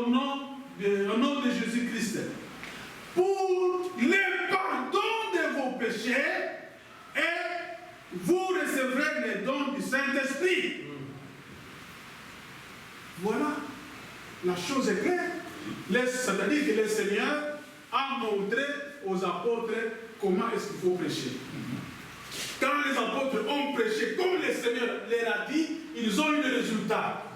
au nom de Jésus-Christ, pour le pardon de vos péchés, et vous recevrez les dons du Saint-Esprit. Voilà, la chose est claire. C'est-à-dire que le Seigneur a montré aux apôtres comment est-ce qu'il faut prêcher. Quand les apôtres ont prêché, comme le Seigneur leur a dit, ils ont eu le résultat.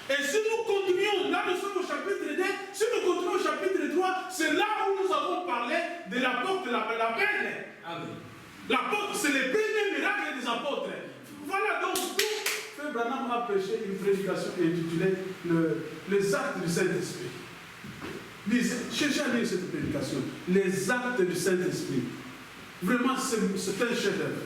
Et si nous continuons, là nous sommes au chapitre 2, si nous continuons au chapitre 3, c'est là où nous avons parlé de l'apôtre, la peine. L'apôtre, c'est le premier miracle des apôtres. Voilà donc tout. Frère Branham a prêché une prédication intitulée Les actes du Saint-Esprit. Cherchez à lire cette prédication. Les actes du Saint-Esprit. Vraiment, c'est un chef-d'œuvre.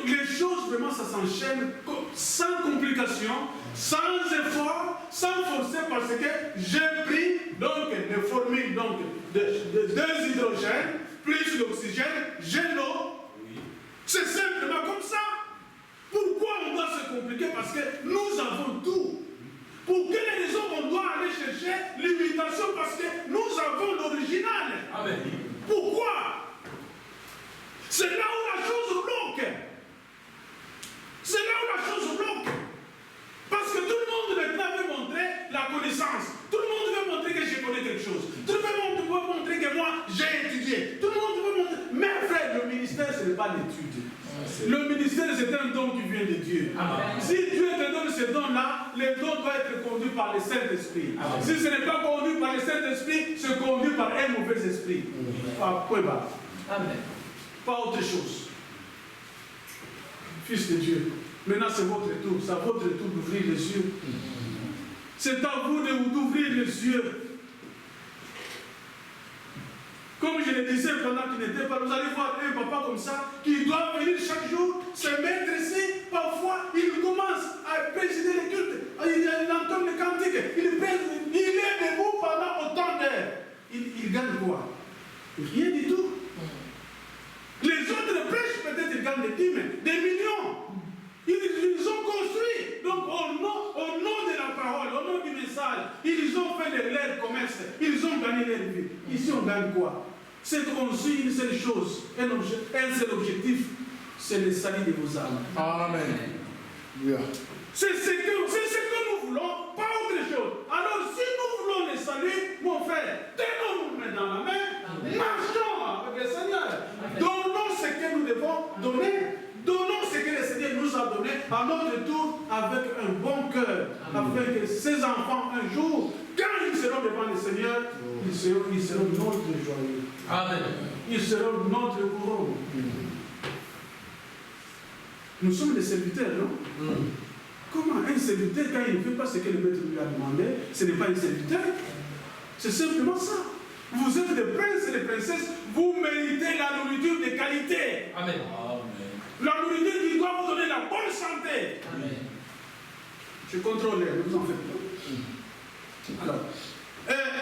Les choses, vraiment, ça s'enchaîne sans complication, sans effort, sans forcer, parce que j'ai pris donc des formules donc, de 2 hydrogènes, plus l'oxygène, j'ai l'eau. C'est simplement comme ça. Pourquoi on doit se compliquer? Parce que nous avons tout. Pour quelle raison on doit aller chercher l'imitation? Parce que nous avons l'original. Amen. Pourquoi? C'est là où la chose bloque. C'est là où la chose bloque. Parce que tout le monde maintenant veut montrer la connaissance. Tout le monde veut montrer que je connais quelque chose. Tout le monde veut montrer que moi j'ai étudié. Tout le monde veut montrer. Mais frère, le ministère, ce n'est pas l'étude. Le ministère, c'est un don qui vient de Dieu. Amen. Si Dieu te donne ce don-là, le don doit être conduit par le Saint-Esprit. Si ce n'est pas conduit par le Saint-Esprit, c'est conduit par un mauvais esprit. Point bas. Amen. Pas autre chose. Fils de Dieu, maintenant c'est votre tour. C'est à votre tour d'ouvrir les yeux. C'est à vous d'ouvrir les yeux. Comme je le disais pendant qu'il n'était pas, vous allez voir un papa comme ça qui doit venir chaque jour se mettre ici. Parfois, il commence à présider les cultes. Il entend les cantiques. Il est debout pendant autant d'heures. Il gagne quoi? Rien du tout. Les autres prêchent, peut-être ils gagnent des dîmes, des millions. Ils ont construit. Donc, au nom de la parole, au nom du message, ils ont fait de leur commerce. Ils ont gagné leur vie. Ici, on gagne quoi? C'est qu'on suit une seule chose, un seul objectif, c'est le salut de vos âmes. Amen. Yeah. C'est ce que nous voulons, pas autre chose. Alors, si nous voulons le salut, mon frère, tenons-nous dans la main, marchons avec le Seigneur. Donnons ce que nous devons donner. Donnons ce que le Seigneur nous a donné à notre tour avec un bon cœur, afin que ces enfants, un jour, quand ils seront devant le Seigneur, ils seront notre joyeux. Amen. Ils seront notre couronne. Nous sommes des serviteurs, non? Comment un serviteur, quand il ne fait pas ce que le maître lui a demandé, ce n'est pas un serviteur? C'est simplement ça. Vous êtes des princes et des princesses, vous méritez la nourriture de qualité. Amen. La nourriture qui doit vous donner la bonne santé. Amen. Je contrôle, ne vous en faites pas. Alors,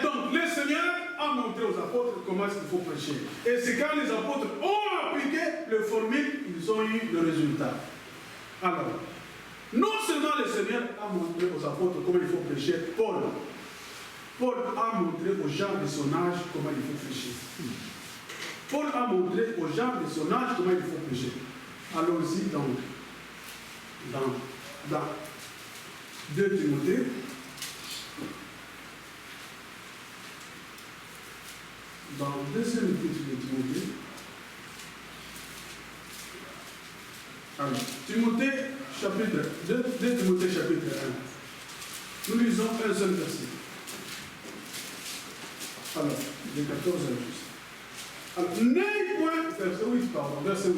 donc le Seigneur a montré aux apôtres comment est-ce qu'il faut prêcher. Et c'est quand les apôtres ont appliqué le formule, ils ont eu le résultat. Alors, non seulement le Seigneur a montré aux apôtres comment il faut prêcher, Paul a montré aux gens de son âge comment il faut prêcher. Paul a montré aux gens de son âge comment il faut prêcher. Allons-y donc dans 2 Timothée. Dans le 2e épître de Timothée. Alors, Timothée, chapitre 2 Timothée, chapitre 1. Nous lisons un seul verset. Alors, de 14 à 12. Alors, n'ayez point, verset 8, pardon, verset 8.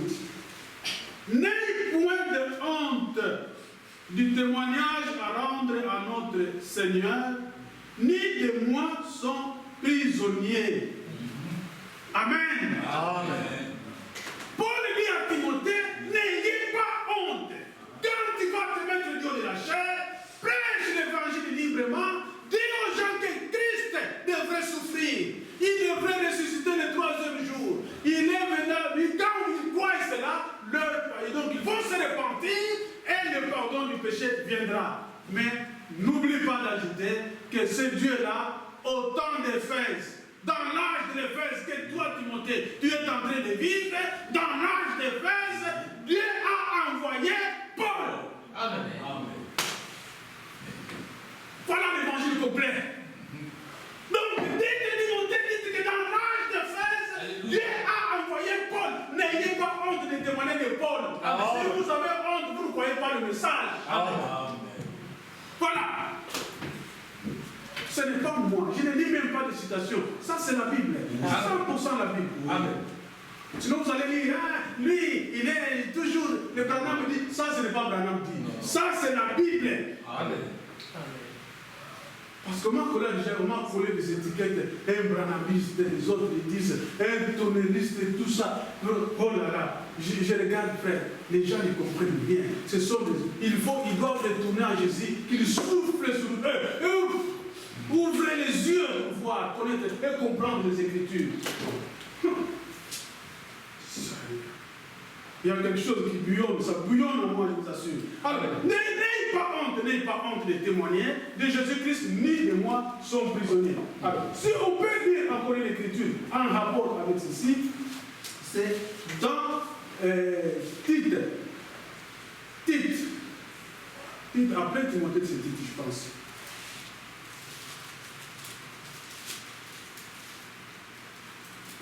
N'ayez point de honte du témoignage à rendre à notre Seigneur, ni de moi sont prisonniers. Amen. Amen. Paul dit à Timothée, n'ayez pas honte. Quand tu vas te mettre au dos de la chair, prêche l'évangile librement, dis aux gens que Christ devrait souffrir. Il devrait ressusciter le 3e jour. Il est maintenant, quand ils croient cela, donc ils vont se repentir et le pardon du péché viendra. Mais n'oublie pas d'ajouter que ce Dieu-là, au temps d'Éphèse, dans l'âge de l'Éphèse que toi, Timothée, tu es en train de vivre, dans l'âge d'Éphèse, Dieu a envoyé Paul. Amen. Voilà l'évangile complet. Donc, dites Timothée, dites que dans l'âge d'Éphèse, Dieu a envoyé Paul. N'ayez pas honte de témoigner de Paul. Si vous avez honte, vous ne croyez pas le message. Amen. Voilà. Ce n'est pas moi. Je ne lis même pas de citation. Ça, c'est la Bible. C'est 100% la Bible. Amen. Sinon, vous allez lire, hein, lui, il est toujours, le Branham dit, ça, ce n'est pas Branham dit. Ça, c'est la Bible. Amen. Parce que moi, on m'a collé des étiquettes, un branhamiste, les autres ils disent, un tonneriste et tout ça. Oh là là, je regarde, frère, les gens ils comprennent bien. Ce sont ils doivent retourner à Jésus, qu'il souffle sur eux. Ouvrez les yeux pour voir, connaître et comprendre les Écritures. Il y a quelque chose qui bouillonne, ça bouillonne en moi, je vous assure. Alors, n'ayez pas honte de témoigner de Jésus-Christ, ni de moi, son prisonnier. Alors, si on peut lire encore l'Écriture en rapport avec ceci, c'est dans Tite. Après Timothée, c'est Tite, je pense.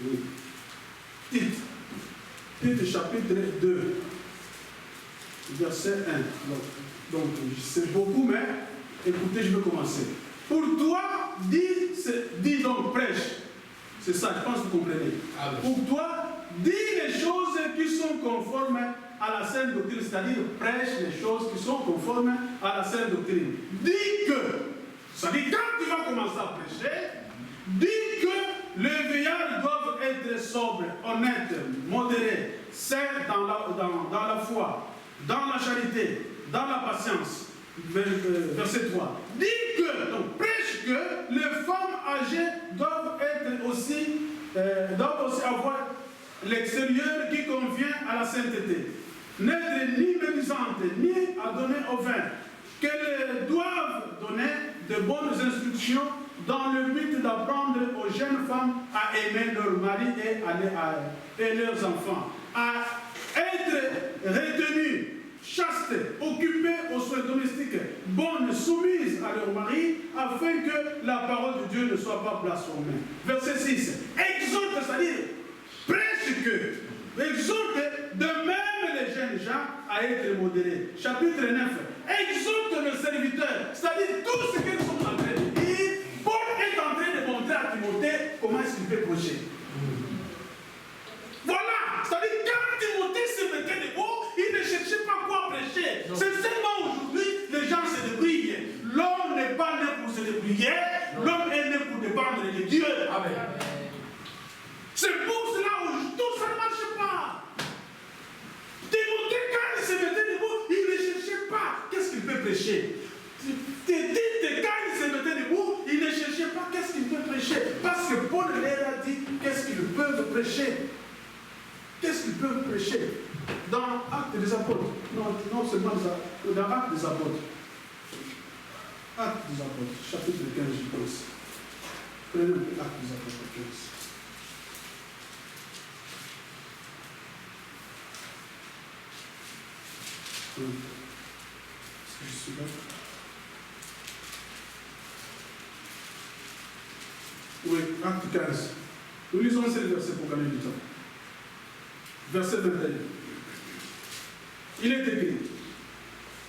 Oui. Tite chapitre 2, verset 1. Donc, c'est beaucoup, mais écoutez, je vais commencer. Pour toi, dis donc, prêche. C'est ça, je pense que vous comprenez. Amen. Pour toi, dis les choses qui sont conformes à la sainte doctrine, c'est-à-dire prêche les choses qui sont conformes à la sainte doctrine. Dis que, c'est-à-dire quand tu vas commencer à prêcher, dis que les vieillards doivent être sobres, honnêtes, modérés, saints dans la foi, dans la charité, dans la patience. Verset 3. Dis que, donc prêche que les femmes âgées doivent aussi avoir l'extérieur qui convient à la sainteté. N'être ni médisantes, ni à donner au vin. Qu'elles doivent donner de bonnes instructions dans le but d'apprendre aux jeunes femmes à aimer leur mari et leurs enfants, à être retenues, chastes, occupées aux soins domestiques, bonnes, soumises à leur mari, afin que la parole de Dieu ne soit pas blasphémée. Verset 6. Exhorte, c'est-à-dire, prêche que, exhorte de même les jeunes gens à être modérés. Chapitre 9. Exhorte le serviteur, c'est-à-dire tout ce que nous sommes en train de dire. Paul est en train de montrer à Timothée comment est-ce qu'il peut prêcher. Voilà, c'est-à-dire quand Timothée se mettait debout, il ne cherchait pas quoi prêcher. C'est seulement aujourd'hui les gens se débrouillent. L'homme n'est pas né pour se débrouiller, l'homme est né pour dépendre de Dieu. Amen. C'est pour cela que tout ça ne marche pas. Timothée, quand il se mettait debout, il ne cherchait pas qu'est-ce qu'il peut prêcher. Quand il se mettait debout, il ne cherchait pas qu'est-ce qu'il peut prêcher. Parce que Paul leur a dit qu'est-ce qu'ils peuvent prêcher. Qu'est-ce qu'ils peuvent prêcher dans Actes des Apôtres. Non seulement dans Actes des Apôtres. Actes des Apôtres, chapitre 15, je pense. Prenez Actes des Apôtres 15. Est-ce que je suis là? Oui, Acte 15. Nous lisons ce verset pour gagner du temps. Verset 21. Il est écrit.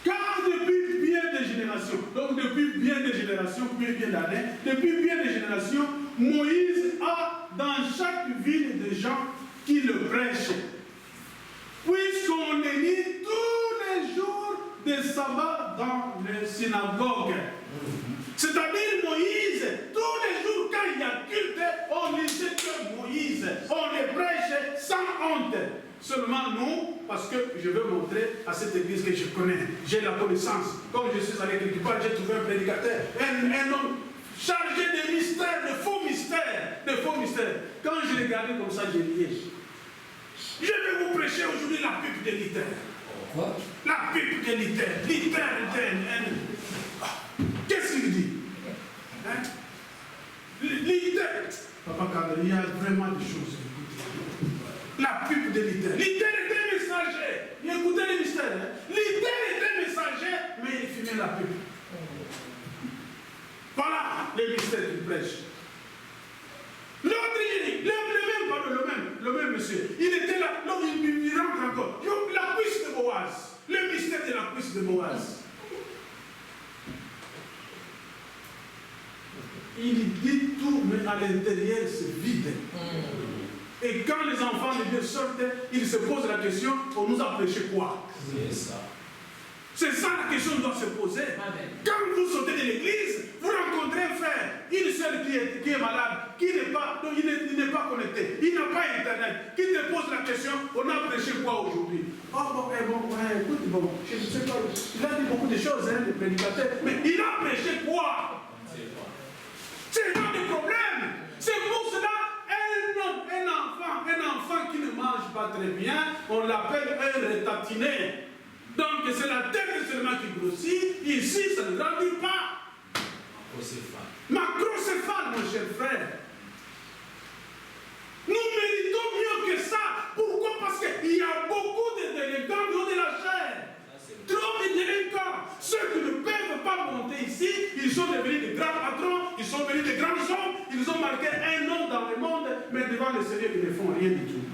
Car depuis bien des générations, donc depuis bien des générations, bien d'années, depuis bien des générations, Moïse a dans chaque ville des gens qui le prêchent. Puisqu'on les lit tous les jours de sabbat dans les synagogues. C'est-à-dire Moïse, tous les jours quand il y a culte, on lisait que Moïse, on les prêche sans honte. Seulement nous, parce que je veux montrer à cette église que je connais, j'ai la connaissance. Comme je suis allé quelque part, j'ai trouvé un prédicateur, un homme chargé de mystères, de faux mystères, Quand je regardais comme ça, j'ai dit, je vais vous prêcher aujourd'hui la pipe de Luther. Quoi? La pipe de Luther. il y a vraiment des choses à écouter. La pub de Luther. Luther était messager. Il écoutait les mystères. Hein? Luther était messager, mais il fumait la pub. Voilà les mystères qu'il prêche. L'autre, le même monsieur, il était là, donc il rentre encore. La cuisse de Boaz, le mystère de la cuisse de Boaz. Il dit tout, mais à l'intérieur, c'est vide. Et quand les enfants de Dieu sortent, ils se posent la question, on nous a prêché quoi? C'est ça. C'est ça la question qu'on doit se poser. Amen. Quand vous sortez de l'église, vous rencontrez un frère, une soeur qui est malade, qui n'est pas, donc il n'est pas connecté, il n'a pas internet, qui te pose la question, on a prêché quoi aujourd'hui? Oh bon, écoute, bon, je ne sais pas, il a dit beaucoup de choses, hein, les prédicateurs, mais il a prêché quoi? C'est pas de problème. C'est pour cela, un enfant qui ne mange pas très bien, on l'appelle un rétatiné. Donc c'est la tête seulement qui grossit, ici ça ne grandit pas. Macrocéphale, mon cher frère. Nous méritons mieux que ça. Pourquoi? Parce qu'il y a beaucoup de délinquants du haut de la chair. Trop de délinquants. Ceux qui ne peuvent pas monter ici, ils sont devenus de grands patrons, ils sont devenus de grands hommes, ils ont marqué un nom dans le monde, mais devant le Seigneur, ils ne font rien du tout.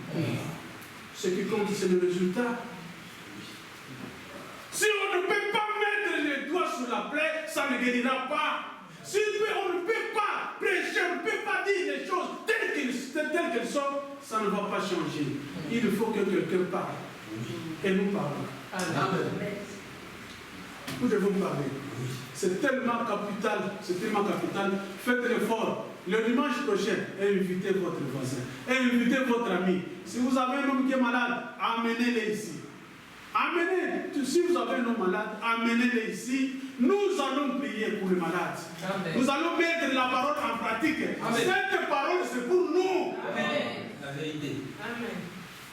Ce qui compte, c'est le résultat. Si on ne peut pas mettre les doigts sur la plaie, ça ne guérira pas. Si on ne peut pas prêcher, on ne peut pas dire les choses telles qu'elles sont, ça ne va pas changer. Il faut que quelqu'un parle. Et nous parlons. Amen. Nous devons parler. C'est tellement capital, Faites l'effort. Le dimanche prochain, invitez votre voisin, invitez votre ami. Si vous avez un homme qui est malade, amenez-le ici. Amenez, si vous avez un homme malade, amenez-le ici. Nous allons prier pour les malades. Amen. Nous allons mettre la parole en pratique. Amen. Cette parole, c'est pour nous. Amen. La vérité. Amen.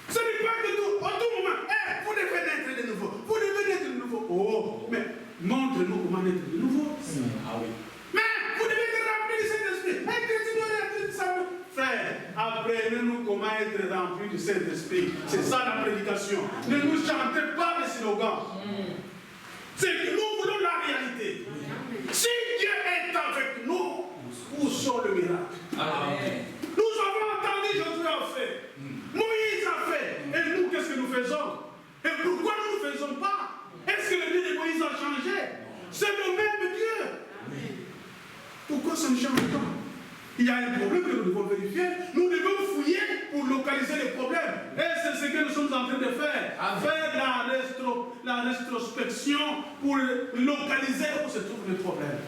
Ce n'est pas que tout, à tout moment, vous devez naître de nouveau. Vous devez naître de nouveau. Oh, mais montre-nous comment naître de nouveau. Ah oui. Mais vous devez être rempli du Saint-Esprit. Frère, apprenez-nous comment être rempli du Saint-Esprit. C'est ça la prédication. Ne nous chantez pas les slogans. C'est que nous voulons la réalité. Si Dieu est avec nous, où sont le miracle? Amen. Nous avons entendu Josué a fait. Moïse a fait. Et nous, qu'est-ce que nous faisons? Et pourquoi nous ne faisons pas? Est-ce que le Dieu de Moïse a changé? C'est le même Dieu. Amen. Pourquoi ça ne change pas? Il y a un problème que nous devons vérifier. Nous devons fouiller pour localiser les problèmes. Et c'est ce que nous sommes en train de faire. Amen. Faire la rétrospection pour localiser où se trouvent les problèmes.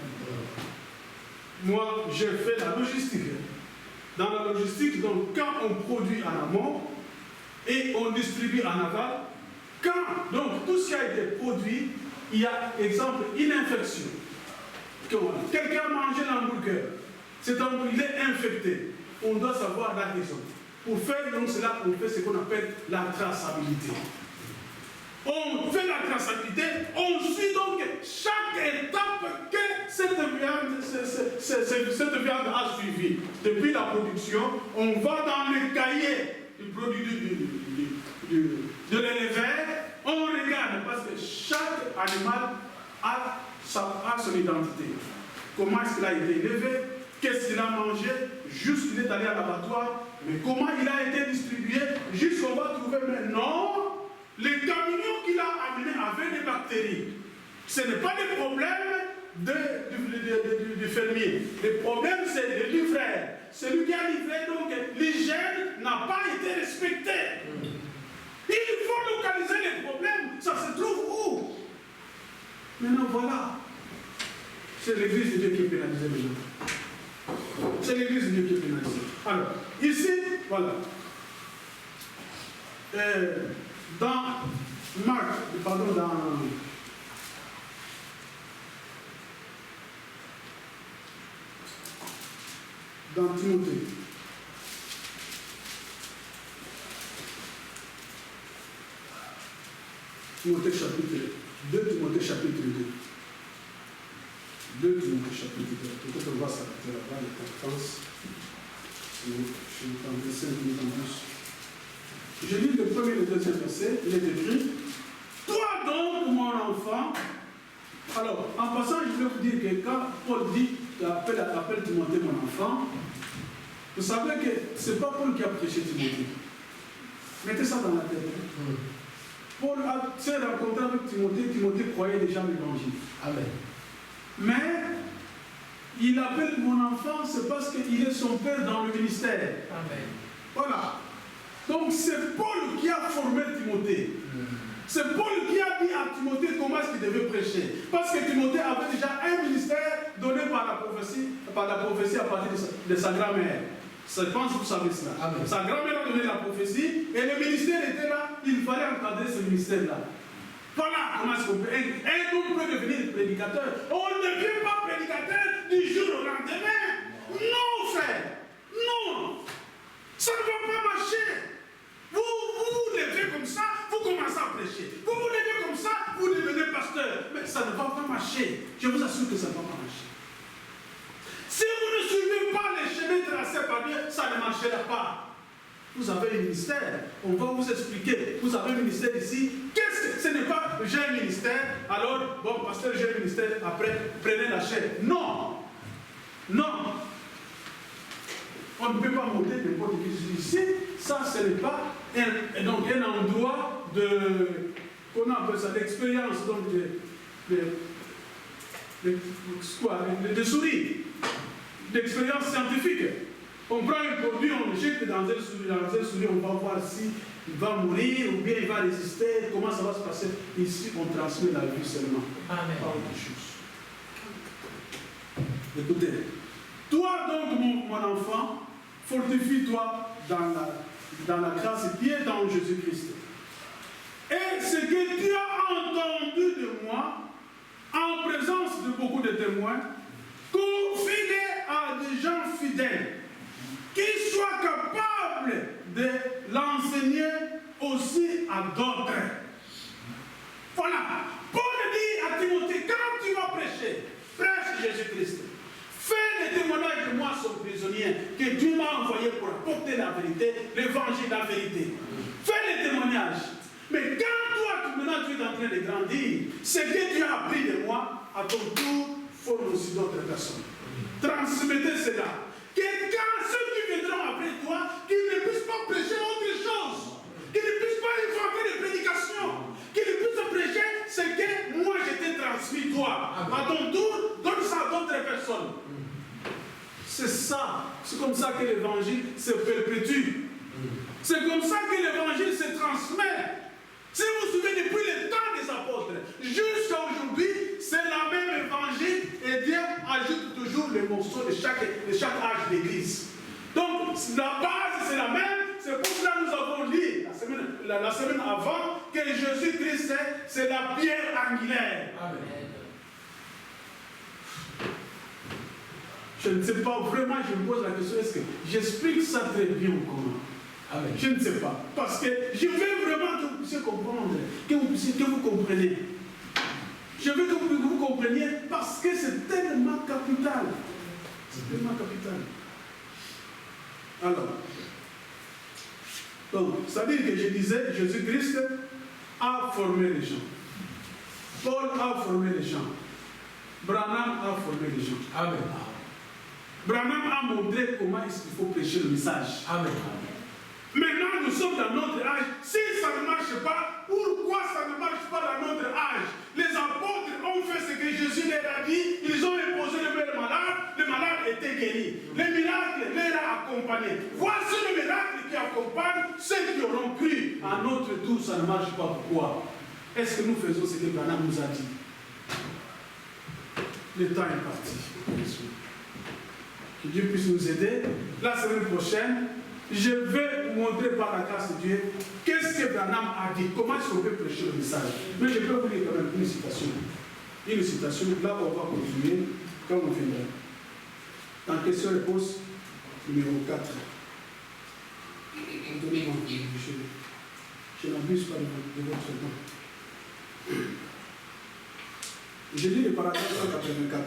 Moi, j'ai fait la logistique. Dans la logistique, donc, quand on produit en amont et on distribue en aval, donc tout ce qui a été produit, il y a, exemple, une infection. Quelqu'un a mangé l'hamburger. Cet hamburger, il est infecté. On doit savoir la raison. Pour faire donc cela, on fait ce qu'on appelle la traçabilité. On fait la traçabilité, on suit donc chaque étape que cette viande a suivi. Depuis la production, on va dans le cahier du produit de l'éleveur, on regarde parce que chaque animal a son identité. Comment est-ce qu'il a été élevé, qu'est-ce qu'il a mangé, juste qu'il est allé à l'abattoir, mais comment il a été distribué, juste qu'on va trouver maintenant. Les camions qu'il a amenés avaient des bactéries. Ce n'est pas le problème du fermier. Le problème, c'est du livreur. Celui qui a livré, donc l'hygiène n'a pas été respectée. Il faut localiser les problèmes. Ça se trouve où? Maintenant, voilà. C'est l'église de Dieu qui est pénalisée maintenant. C'est l'église de Dieu qui est pénalisée. Alors, ici, voilà. Dans Marc, pardon, dans Timothée. Timothée chapitre 2, Timothée chapitre 2. 2 Timothée chapitre 2. Peut-être on va s'arrêter là-bas, l'importance. Je vais prendre 5 minutes en plus. Je lis le premier et le deuxième verset. Il est écrit: toi donc, mon enfant. Alors, en passant, je vais vous dire que quand Paul dit, appelle Timothée mon enfant, vous savez que ce n'est pas Paul qui a prêché Timothée. Mettez ça dans la tête. Paul s'est rencontré avec Timothée. Timothée croyait déjà l'évangile. Amen. Mais il appelle mon enfant, c'est parce qu'il est son père dans le ministère. Amen. Voilà. Donc c'est Paul qui a formé Timothée. C'est Paul qui a dit à Timothée comment est-ce qu'il devait prêcher. Parce que Timothée avait déjà un ministère donné par la prophétie à partir de sa grand-mère. Je pense que vous savez cela. Amen. Sa grand-mère a donné la prophétie et le ministère était là. Il fallait encadrer ce ministère-là. Voilà comment est-ce qu'on peut. Un homme peut devenir prédicateur. On ne devient pas prédicateur du jour au lendemain. Non, frère. Non. Ça ne va pas marcher. Vous levez comme ça, vous commencez à prêcher. Vous levez comme ça, vous devenez pasteur. Mais ça ne va pas marcher. Je vous assure que ça ne va pas marcher. Si vous ne suivez pas les chemins tracés par Dieu, ça ne marchera pas. Vous avez un ministère, on va vous expliquer. Vous avez un ministère ici. Qu'est-ce que ce n'est pas j'ai un ministère, alors, bon, pasteur, j'ai un ministère, après, prenez la chaîne. Non. Non. On ne peut pas monter n'importe qui ici. Ça, ce n'est pas un endroit qu'on appelle ça, d'expérience, donc de souris, d'expérience scientifique. On prend un produit, on le jette dans un souris, on va voir si il va mourir ou bien il va résister, comment ça va se passer. Ici, on transmet la vie seulement. Amen. Pas autre chose. Écoutez, toi donc, mon enfant, fortifie-toi dans la grâce qui est dans Jésus-Christ. Et ce que tu as entendu de moi, en présence de beaucoup de témoins, confie-les à des gens fidèles, qui soient capables de l'enseigner aussi à d'autres. Voilà. Paul dit à Timothée, quand tu vas prêcher, prêche Jésus-Christ. Fais le témoignage de moi, son prisonnier, que Dieu m'a envoyé pour apporter la vérité, l'évangile, la vérité. Fais le témoignage. Mais quand maintenant tu es en train de grandir, ce que tu as appris de moi, à ton tour, forme aussi d'autres personnes. Transmettez cela. Que quand ceux qui viendront après toi, qu'ils ne puissent pas prêcher autre chose. Qu'ils ne puissent pas inventer des prédications. Qu'ils ne puissent prêcher ce que moi je t'ai transmis toi. À ton tour, donne ça à d'autres personnes. C'est ça. C'est comme ça que l'évangile se perpétue. C'est comme ça que l'évangile se transmet. Si vous vous souvenez, depuis le temps des apôtres, jusqu'à aujourd'hui, c'est la même évangile et Dieu ajoute toujours les morceaux de chaque âge d'église. Donc, la base, c'est la même. C'est pour cela que nous avons lu la semaine avant que Jésus-Christ, c'est la pierre angulaire. Amen. Je ne sais pas, vraiment, je me pose la question, est-ce que j'explique ça très bien ou comment? Amen. Je ne sais pas. Parce que je veux vraiment que vous puissiez comprendre, que vous compreniez. Je veux que vous compreniez parce que c'est tellement capital. C'est tellement capital. Alors, donc, ça veut dire que je disais, Jésus-Christ a formé les gens. Paul a formé les gens. Branham a formé les gens. Amen. Branham a montré comment il faut prêcher le message. Amen. Maintenant, nous sommes dans notre âge. Si ça ne marche pas, pourquoi ça ne marche pas dans notre âge? Les apôtres ont fait ce que Jésus leur a dit. Ils ont imposé le malade était guéri. Les miracles les a accompagnés. Voici le miracle qui accompagne ceux qui auront cru. À notre tour, ça ne marche pas. Pourquoi? Est-ce que nous faisons ce que Branham nous a dit? Le temps est parti. Que Dieu puisse nous aider. La semaine prochaine, je vais vous montrer par la grâce de Dieu qu'est-ce que Branham a dit, comment est-ce qu'on peut prêcher le message. Mais je peux vous lire quand même une citation. Une citation, là on va continuer quand on viendra. Dans question-réponse numéro 4. Donnez-moi, je n'abuse pas de votre temps. Je lis le paragraphe 184.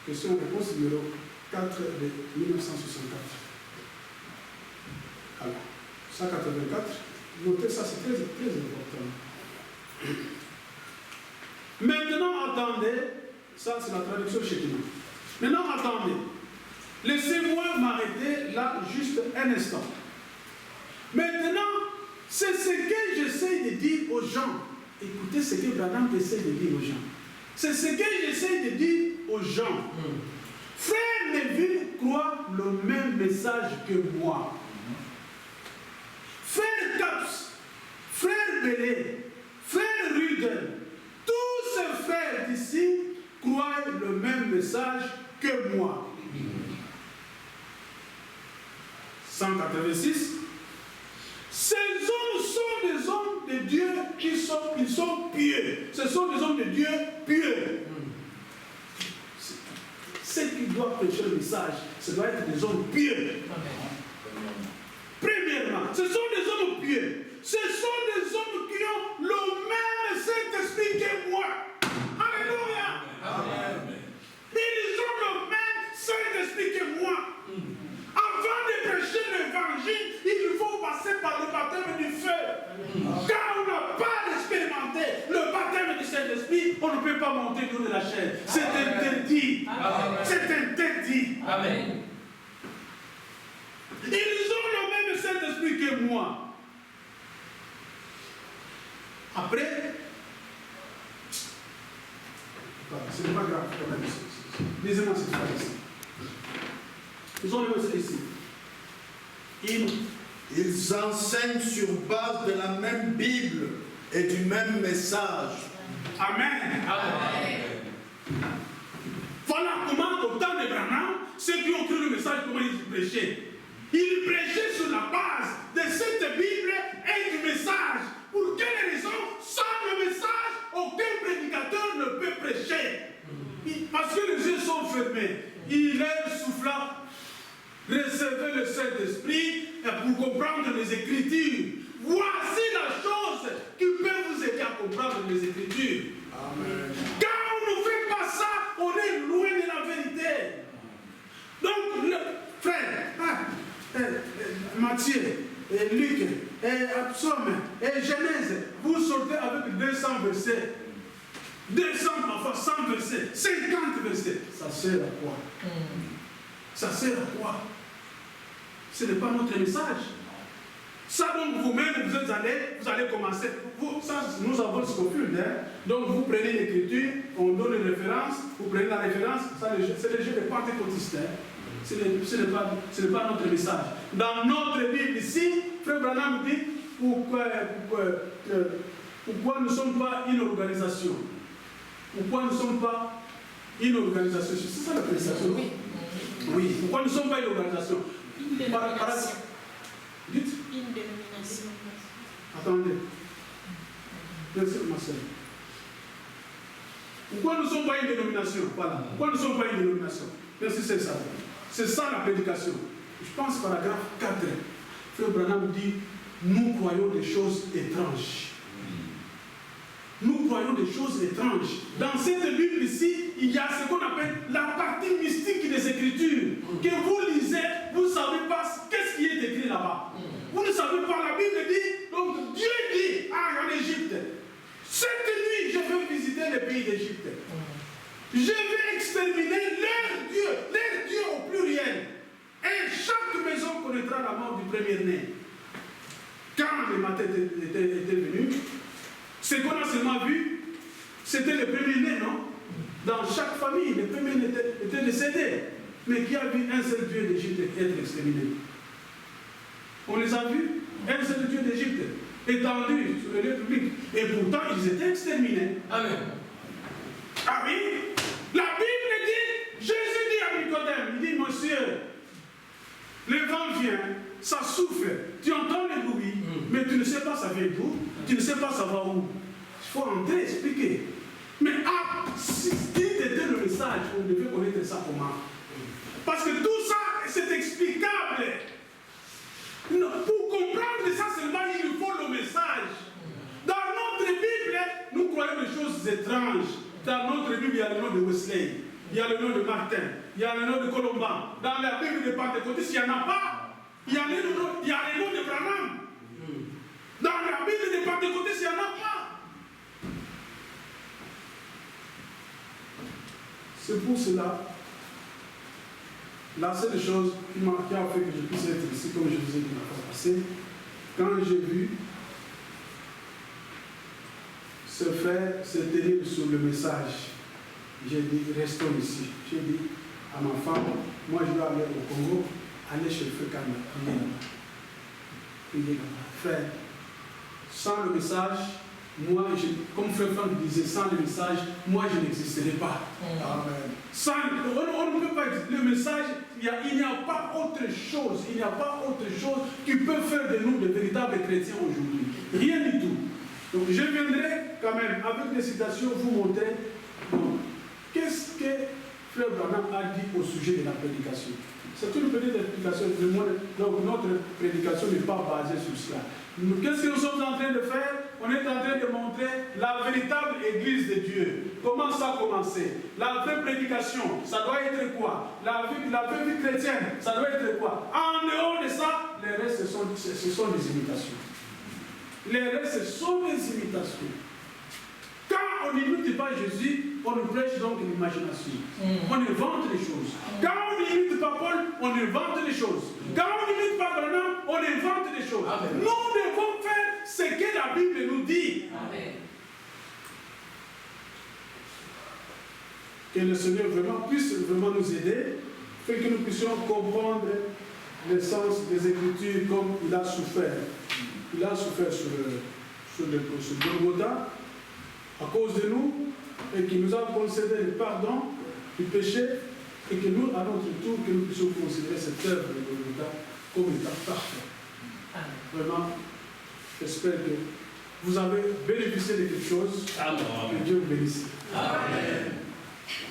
Question-réponse numéro 4 de 1964. Alors, 184, notez ça, c'est très, très important. Maintenant, attendez, ça c'est la traduction chez nous. Maintenant, attendez. Laissez-moi m'arrêter là juste un instant. Maintenant, c'est ce que j'essaie de dire aux gens. Écoutez ce que Branham essaie de dire aux gens. C'est ce que j'essaie de dire aux gens. Frère Neville croit le même message que moi. Frère Caps, frère Belé, frère Rudel, tous ces frères d'ici croient le même message que moi. 186. Ces hommes sont des hommes de Dieu qui sont pieux. Ce sont des hommes de Dieu pieux. Ceux qui doivent prêcher le message, ce doit être des hommes pieux. Premièrement, ce sont des hommes pieux. Ce sont des hommes qui ont le même Saint-Esprit que moi. Alléluia. Amen. Ils ont le même Saint-Esprit que moi. Avant de prêcher l'évangile, il faut passer par le baptême du feu. Car on n'a pas expérimenté le baptême du Saint-Esprit, on ne peut pas monter dans de la chair. C'est interdit. C'est interdit. Amen. Ils ont le même Saint-Esprit que moi. Après, ce n'est pas grave. Lisez-moi cette phrase ici. Ils ont le même ici. Ils enseignent sur base de la même Bible et du même message. Amen. Amen. Voilà comment, au temps de Branham, ceux qui ont cru le message, comment ils prêchaient. Ils prêchaient sur la base de cette Bible et du message. Pour quelle raison? Sans le message, aucun prédicateur ne peut prêcher. Parce que les yeux sont fermés. Il est soufflant. Recevez le Saint-Esprit pour comprendre les Écritures. Voici la chose qui peut vous aider à comprendre les Écritures. Amen. Quand on ne fait pas ça, on est loin de la vérité. Donc, frère, Matthieu, Luc, Psaume, Genèse, vous sortez avec 200 versets. 200 parfois 100 versets, 50 versets. Ça sert à quoi? Ça sert à quoi? Ce n'est pas notre message. Ça donc vous-même, vous allez commencer. Ça, nous avons le scopule. Donc vous prenez l'écriture, on donne une référence, vous prenez la référence, c'est le jeu des pentecôtistes. Ce n'est pas notre message. Dans notre Bible ici, Frère Branham dit pourquoi nous ne sommes pas une organisation. Pourquoi nous ne sommes pas une organisation? C'est ça la précision. Oui. Oui. Pourquoi nous ne sommes pas une organisation? Une dénomination. Dites. Une dénomination. Attendez. Merci, ma soeur. Pourquoi nous ne sommes pas une dénomination? Voilà. Pourquoi nous ne sommes pas une dénomination? Merci, c'est ça. C'est ça la prédication. Je pense paragraphe 4. Frère Branham dit, nous croyons des choses étranges. Nous croyons des choses étranges. Dans cette Bible ici, il y a ce qu'on appelle la partie mystique des Écritures. Que vous lisez, vous ne savez pas qu'est-ce qui est écrit là-bas. Vous ne savez pas, la Bible dit, donc Dieu dit en Égypte, cette nuit je vais visiter le pays d'Égypte. Je vais exterminer leur Dieu au pluriel. Et chaque maison connaîtra la mort du premier-né. Quand le matin était venu, ce qu'on a seulement vu, c'était le premier-né, non? Dans chaque famille, le premier-né était décédé. Mais qui a vu un seul Dieu d'Égypte être exterminé? On les a vus, un seul Dieu d'Égypte, étendu sur le lieu public. Et pourtant, ils étaient exterminés. Amen. Ah oui? La Bible dit, Jésus dit à Nicodème, il dit, monsieur, le vent vient, ça souffle, tu entends le bruit, mais tu ne sais pas ça vient d'où, tu ne sais pas ça va où. Il faut entrer, expliquer. Mais si c'était le message, on devait connaître ça comment? Parce que tout ça, c'est explicable. Pour comprendre ça seulement, il faut le message. Dans notre Bible, nous croyons des choses étranges. Dans notre Bible, il y a le nom de Wesley. il y a le nom de Martin, il y a le nom de Colomban. Dans la Bible de Pentecôtiste, il n'y en a pas. Il y a le nom de Branham. Dans la Bible de Pentecôtiste, il n'y en a pas. C'est pour cela, la seule chose qui a fait que je puisse être ici, comme je vous ai dit la fois passée, quand j'ai vu ce frère se tenir sur le message, j'ai dit, restons ici. J'ai dit à ma femme, moi je dois aller au Congo, aller chez le frère Kama, prier là-bas. Prier là-bas. Frère, sans le message, moi, comme frère Franck disait, sans le message, moi je n'existerai pas. Amen. Sans, on ne peut pas dire, le message, il n'y a pas autre chose, il n'y a pas autre chose qui peut faire de nous de véritables chrétiens aujourd'hui. Rien du tout. Donc je viendrai quand même, avec des citations, vous montrer qu'est-ce que frère Branham a dit au sujet de la prédication. C'est une petite explication, donc notre prédication n'est pas basée sur cela. Qu'est-ce que nous sommes en train de faire? On est en train de montrer la véritable Église de Dieu. Comment ça a commencé? La vraie prédication, ça doit être quoi? La vraie vie chrétienne, ça doit être quoi? En dehors de ça, les restes, ce sont des imitations. Les restes, ce sont des imitations. Quand on n'imite pas Jésus, on nous prêche donc l'imagination. On invente les choses. Quand on n'imite pas Paul, on invente les choses. Quand on n'imite pas Branham, on invente les choses. Amen. Nous devons faire ce que la Bible nous dit. Amen. Que le Seigneur puisse vraiment nous aider, fait que nous puissions comprendre le sens des Écritures comme il a souffert. Il a souffert sur Golgotha à cause de nous et qui nous a concédé le pardon du péché et que nous, à notre tour, que nous puissions considérer cette œuvre de Golgotha comme étant parfaite. Vraiment, j'espère que vous avez bénéficié de quelque chose. Amen. Que Dieu vous bénisse. Amen.